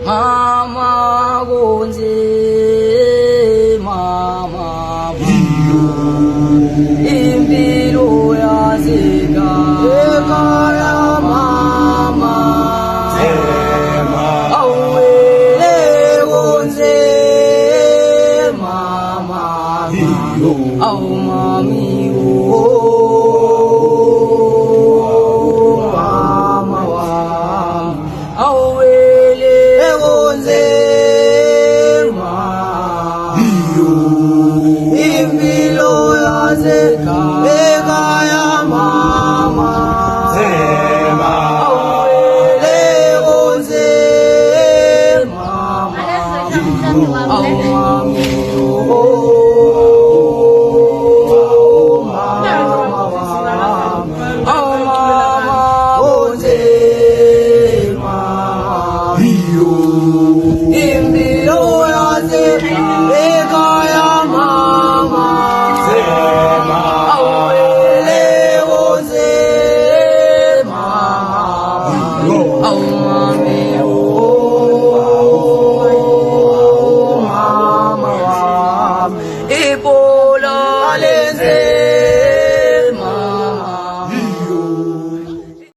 mama gonze mama impilo yazeka ekaya mama awele gonze mama aw mami mama awele gonze mama impilo yazeka ekaya mama awele gonze mama aw mami Ipo